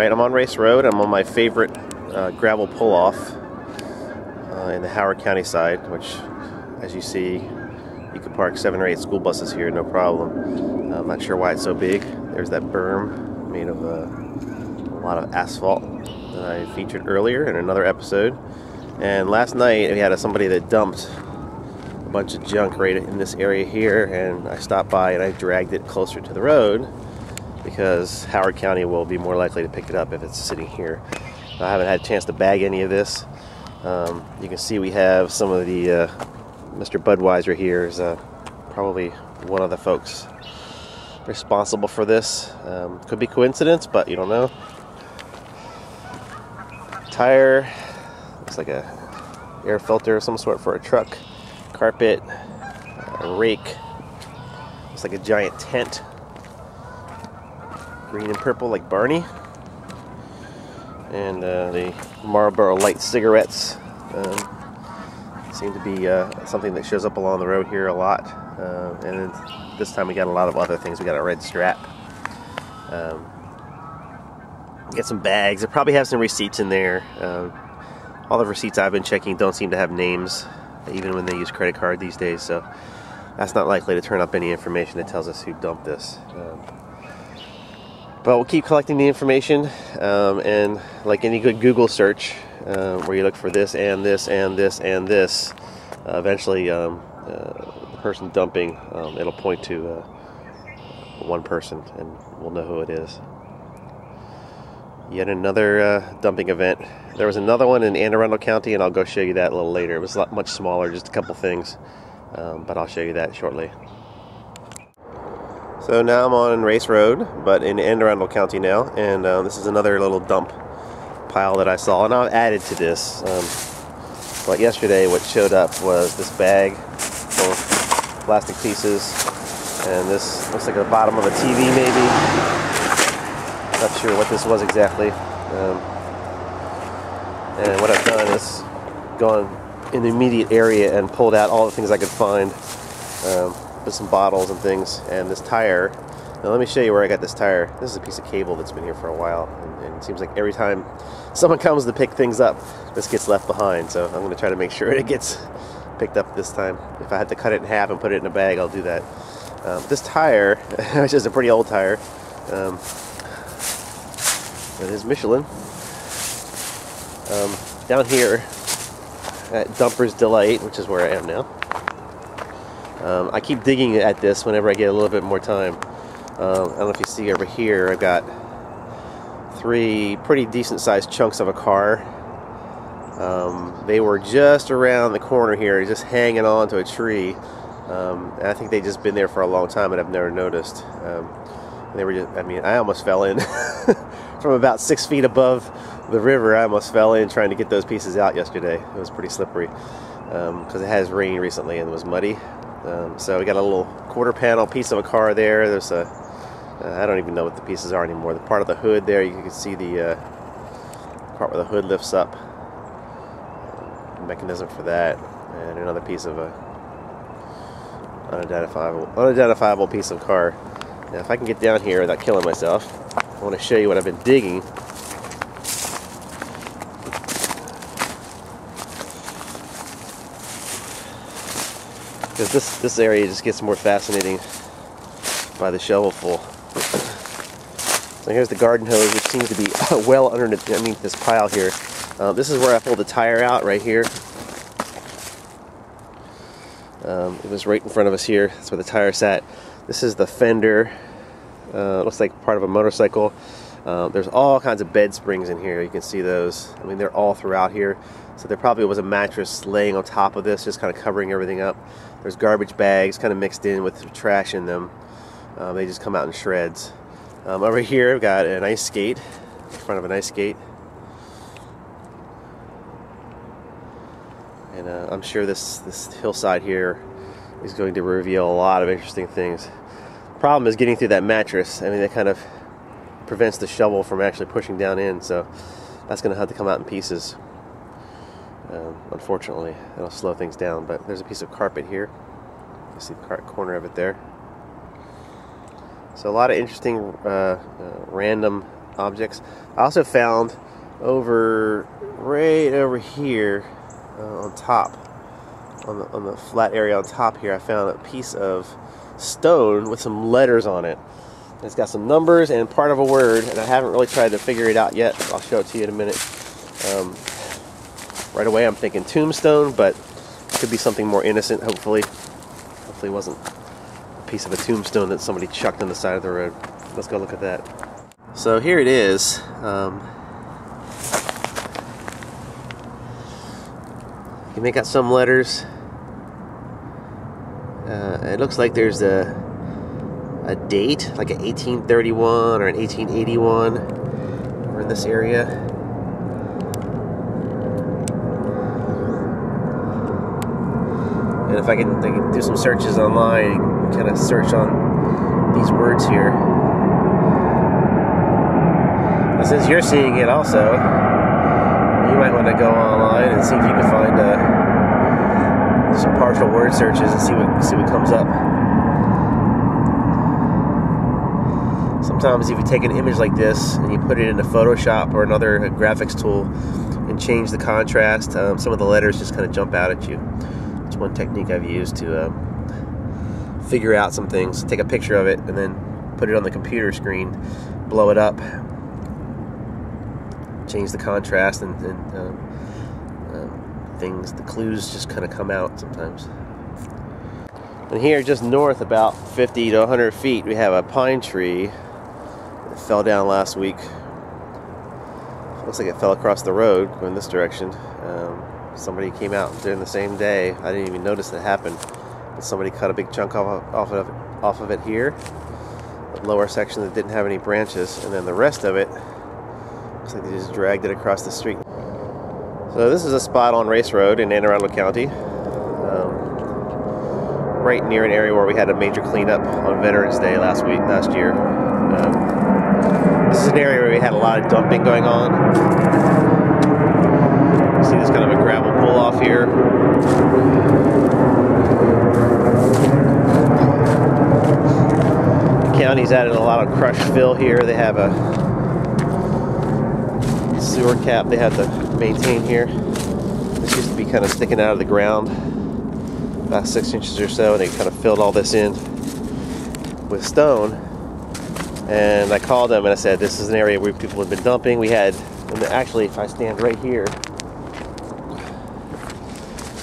Alright, I'm on Race Road. I'm on my favorite gravel pull-off in the Howard County side, which, as you see, you could park 7 or 8 school buses here, no problem. I'm not sure why it's so big. There's that berm made of a lot of asphalt that I featured earlier in another episode. And last night we had somebody that dumped a bunch of junk right in this area here, and I stopped by and I dragged it closer to the road because Howard County will be more likely to pick it up if it's sitting here. I haven't had a chance to bag any of this. You can see we have some of the Mr. Budweiser here is probably one of the folks responsible for this. Could be coincidence, but you don't know. Tire, looks like a air filter of some sort for a truck. Carpet, a rake, looks like a giant tent. Green and purple like Barney. And the Marlboro Light cigarettes seem to be something that shows up along the road here a lot. And then this time we got a lot of other things. We got a red strap. Get some bags. I probably have some receipts in there. All the receipts I've been checking don't seem to have names, even when they use credit card these days. So that's not likely to turn up any information that tells us who dumped this. But we'll keep collecting the information, and like any good Google search, where you look for this and this and this and this, eventually the person dumping, it'll point to one person, and we'll know who it is. Yet another dumping event. There was another one in Anne Arundel County, and I'll go show you that a little later. It was much smaller, just a couple things, but I'll show you that shortly. So now I'm on Race Road, but in Anne Arundel County now, and this is another little dump pile that I saw, and I've added to this. But yesterday what showed up was this bag full of plastic pieces, and this looks like the bottom of a TV maybe. Not sure what this was exactly. And what I've done is gone in the immediate area and pulled out all the things I could find. With some bottles and things, and this tire. Now let me show you where I got this tire. This is a piece of cable that's been here for a while, and it seems like every time someone comes to pick things up, this gets left behind. So I'm going to try to make sure it gets picked up this time. If I had to cut it in half and put it in a bag, I'll do that. This tire, which is a pretty old tire, it is Michelin. Down here at Dumper's Delight, which is where I am now. I keep digging at this whenever I get a little bit more time. I don't know if you see over here, I've got 3 pretty decent sized chunks of a car. They were just around the corner here, just hanging on to a tree. And I think they've just been there for a long time and I've never noticed. They were just, I mean, I almost fell in. From about 6 feet above the river, I almost fell in trying to get those pieces out yesterday. It was pretty slippery because it has rained recently and it was muddy. So we got a little quarter panel piece of a car there. There's a, I don't even know what the pieces are anymore. The part of the hood there, you can see the part where the hood lifts up. Mechanism for that. And another piece of a unidentifiable piece of car. Now if I can get down here without killing myself, I want to show you what I've been digging. Because this area just gets more fascinating by the shovelful. So here's the garden hose, which seems to be well underneath this pile here. This is where I pulled the tire out, right here. It was right in front of us here. That's where the tire sat. This is the fender. Looks like part of a motorcycle. There's all kinds of bed springs in here. You can see those. I mean, they're all throughout here. So there probably was a mattress laying on top of this, just kind of covering everything up. There's garbage bags kind of mixed in with trash in them. They just come out in shreds. Over here I've got an ice skate, in front of an ice skate. And I'm sure this hillside here is going to reveal a lot of interesting things. Problem is getting through that mattress. I mean, that kind of prevents the shovel from actually pushing down in, so that's going to have to come out in pieces. Unfortunately, it'll slow things down, but there's a piece of carpet here. You see the corner of it there. So a lot of interesting random objects. I also found right over here on top, on the flat area on top here, I found a piece of stone with some letters on it. It's got some numbers and part of a word, and I haven't really tried to figure it out yet. I'll show it to you in a minute. Right away I'm thinking tombstone, but it could be something more innocent, hopefully. Hopefully it wasn't a piece of a tombstone that somebody chucked on the side of the road. Let's go look at that. So here it is. You make out some letters. It looks like there's a date, like an 1831 or an 1881. We're in this area. And if I can do some searches online and kind of search on these words here. Now, since you're seeing it also, you might want to go online and see if you can find some partial word searches and see what comes up. Sometimes if you take an image like this and you put it into Photoshop or another graphics tool and change the contrast, some of the letters just kind of jump out at you. It's one technique I've used to figure out some things. Take a picture of it and then put it on the computer screen, blow it up, change the contrast, and things, the clues just kind of come out sometimes. And here just north about 50 to 100 feet we have a pine tree that fell down last week. Looks like it fell across the road going this direction. Somebody came out during the same day. I didn't even notice it happened. But somebody cut a big chunk off of it here, the lower section that didn't have any branches, and then the rest of it looks like they just dragged it across the street. So this is a spot on Race Road in Anne Arundel County, right near an area where we had a major cleanup on Veterans Day last year. This is an area where we had a lot of dumping going on. You see this kind of a gravel pull off here. The county's added a lot of crushed fill here. They have a sewer cap they had to maintain here. This used to be kind of sticking out of the ground about 6 inches or so, and they kind of filled all this in with stone. And I called them and I said, this is an area where people have been dumping. We had, and actually if I stand right here,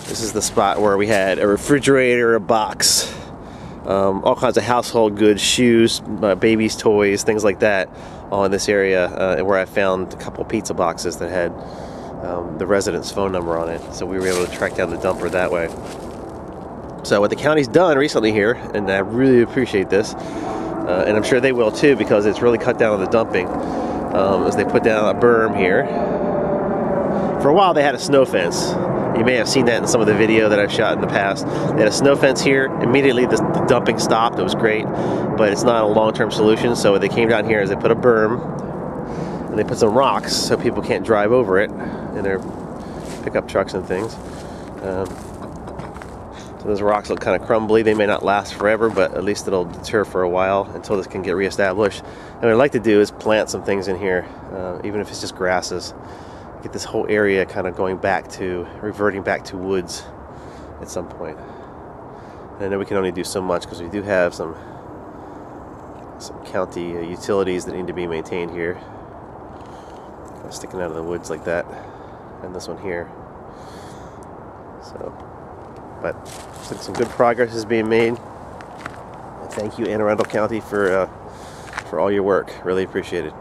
this is the spot where we had a refrigerator, a box, all kinds of household goods, shoes, babies' toys, things like that, all in this area, and where I found a couple pizza boxes that had the resident's phone number on it. So we were able to track down the dumper that way. So what the county's done recently here, and I really appreciate this, and I'm sure they will too, because it's really cut down on the dumping, is they put down a berm here. For a while they had a snow fence. You may have seen that in some of the video that I've shot in the past. They had a snow fence here. Immediately the dumping stopped. It was great, but it's not a long-term solution. So what they came down here is they put a berm and they put some rocks so people can't drive over it in their pickup trucks and things. So those rocks look kind of crumbly. They may not last forever, but at least it'll deter for a while until this can get reestablished. And what I'd like to do is plant some things in here, even if it's just grasses. Get this whole area kind of reverting back to woods at some point. And I know we can only do so much because we do have some county utilities that need to be maintained here, kind of sticking out of the woods like that, and this one here. So, but some good progress is being made. And thank you, Anne Arundel County, for all your work. Really appreciate it.